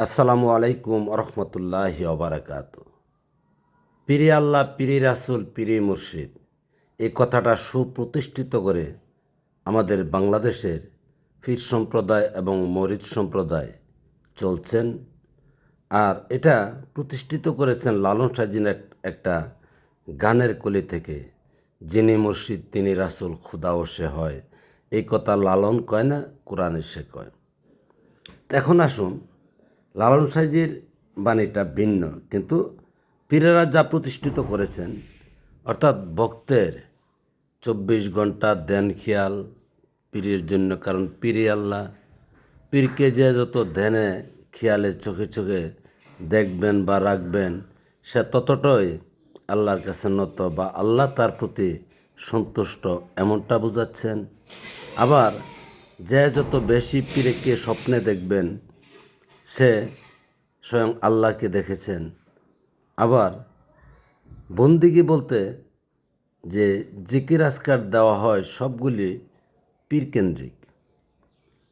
আসসালামু আলাইকুম রহমতুল্লাহি ওবারাকাত। পীরে আল্লাহ, পীরে রাসুল, পীরে মুর্শিদ, এই কথাটা সুপ্রতিষ্ঠিত করে আমাদের বাংলাদেশের পীর সম্প্রদায় এবং মরিদ সম্প্রদায় চলছেন। আর এটা প্রতিষ্ঠিত করেছেন লালন সাজিন একটা গানের কলি থেকে, যিনি মুর্শিদ তিনি রাসুল, খুদা ও সে হয়। এই কথা লালন কয় না, কোরআনে সে কয়। এখন আসুন, লালন সাইজির বাণীটা ভিন্ন, কিন্তু পীরেরা যা প্রতিষ্ঠিত করেছেন, অর্থাৎ ভক্তের 24 ঘন্টা ধ্যান খেয়াল পীরের জন্য। কারণ পীরে আল্লাহ, পীরকে যে যত ধ্যানে খেয়ালে চোখে চোখে দেখবেন বা রাখবেন, সে ততটাই আল্লাহর কাছে নত বা আল্লাহ তার প্রতি সন্তুষ্ট, এমনটা বোঝাচ্ছেন। আবার যে যত বেশি পীরকে স্বপ্নে দেখবেন, সে স্বয়ং আল্লাহকে দেখেছেন। আবার বন্দিগি বলতে যে জিকির আজকার দেওয়া হয়, সবগুলি পীরকেন্দ্রিক,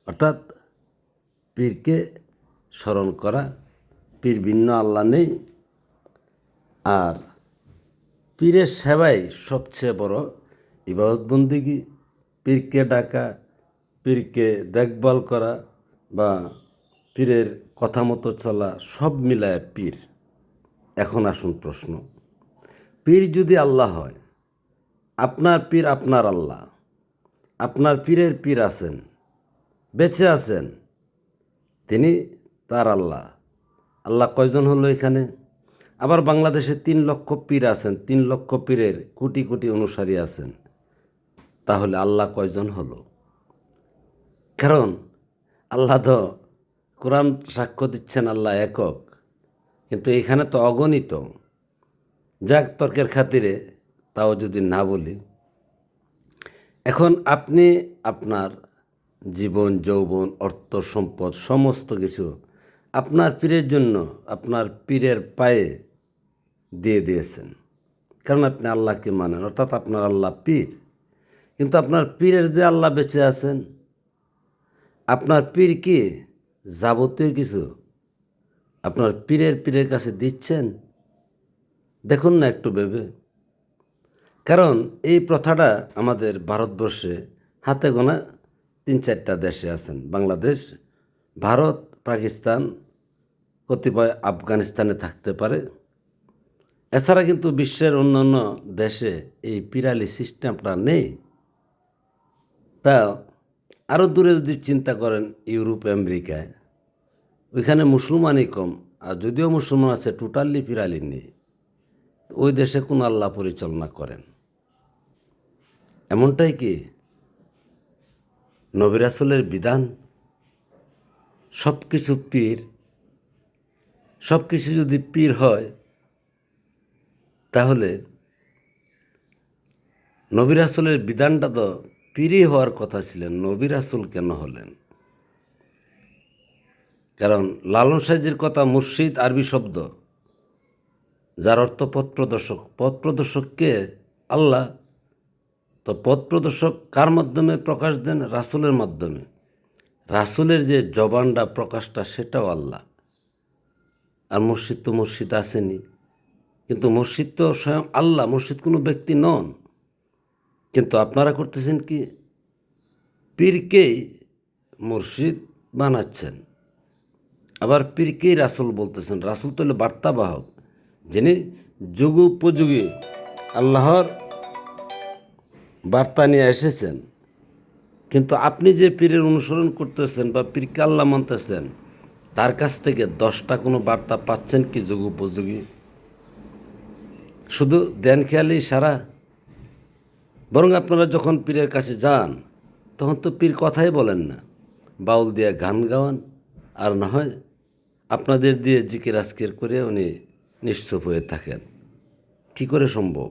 অর্থাৎ পীরকে স্মরণ করা। পীর ভিন্ন, আল্লাহ নেই। আর পীরের সেবাই সবচেয়ে বড় ইবাদত বন্দিগি। পীরকে ডাকা, পীরকে দেখভাল করা বা পীরের কথা মতো চলা, সব মিলায় পীর। এখন আসুন প্রশ্ন, পীর যদি আল্লাহ হয়, আপনার পীর আপনার আল্লাহ, আপনার পীরের পীর আছেন, বেঁচে আছেন, তিনি তার আল্লাহ। আল্লাহ কয়জন হলো এখানে? আবার বাংলাদেশে 3 লক্ষ পীর আছেন, 3 লক্ষ পীরের কোটি কোটি অনুসারী আছেন। তাহলে আল্লাহ কয়জন হলো? কারণ আল্লাহ তো, কোরআন সাক্ষ্য দিচ্ছেন আল্লাহ একক, কিন্তু এখানে তো অগণিত। যাক, তর্কের খাতিরে তাও যদি না বলি, এখন আপনি আপনার জীবন, যৌবন, অর্থ, সম্পদ, সমস্ত কিছু আপনার পীরের জন্য, আপনার পীরের পায়ে দিয়ে দিয়েছেন। কারণ আপনি আল্লাহকে মানেন, অর্থাৎ আপনার আল্লাহ পীর। কিন্তু আপনার পীরের যে আল্লাহ বেঁচে আছেন, আপনার পীর কি যাবতীয় কিছু আপনার পীরের কাছে দিচ্ছেন? দেখুন না একটু ভেবে। কারণ এই প্রথাটা আমাদের ভারতবর্ষে হাতে গোনা 3-4টা দেশে আছেন। বাংলাদেশ, ভারত, পাকিস্তান, কতিপয় আফগানিস্তানে থাকতে পারে। এছাড়া কিন্তু বিশ্বের অন্যান্য দেশে এই পিরালি সিস্টেমটা নেই। তা আরও দূরে যদি চিন্তা করেন, ইউরোপ, আমেরিকায়, ওইখানে মুসলমানই কম। আর যদিও মুসলমান আছে, টোটালি পিরালি নেই। ওই দেশে কোন আল্লাহ পরিচালনা করেন? এমনটাই কি নবী রাসূলের বিধান? সব কিছু পীর, সব কিছু যদি পীর হয়, তাহলে নবী রাসূলের বিধানটা তো পীরই হওয়ার কথা ছিলেন। নবী রাসূল কেন হলেন? কারণ লালন সাইজির কথা মুর্শিদ আরবি শব্দ, যার অর্থ পথ প্রদর্শক। পথ প্রদর্শককে আল্লাহ। তো পথ প্রদর্শক কার মাধ্যমে প্রকাশ দেন? রাসূলের মাধ্যমে। রাসূলের যে জবানটা, প্রকাশটা, সেটাও আল্লাহ। আর মুর্শিদ তো মুর্শিদ আসেনি, কিন্তু মুর্শিদ তো স্বয়ং আল্লাহ, মুর্শিদ কোনো ব্যক্তি নন। কিন্তু আপনারা করতেছেন কি? পীরকেই মুর্শিদ বানাচ্ছেন, আবার পীরকেই রাসূল বলতেছেন। রাসূল তো হলো বার্তাবাহক, যিনি যুগোপযোগী আল্লাহর বার্তা নিয়ে এসেছেন। কিন্তু আপনি যে পীরের অনুসরণ করতেছেন বা পীরকে আল্লাহ মানতেছেন, তার কাছ থেকে 10টা কোনো বার্তা পাচ্ছেন কি যুগোপযোগী? শুধু ধ্যান খেয়ালি সারা। বরং আপনারা যখন পীরের কাছে যান, তখন তো পীর কথাই বলেন না, বাউল দিয়ে গান গাওয়ান, আর না হয় আপনাদের দিয়ে জিকির আজকির করে উনি নিশ্চুপ হয়ে থাকেন। কি করে সম্ভব?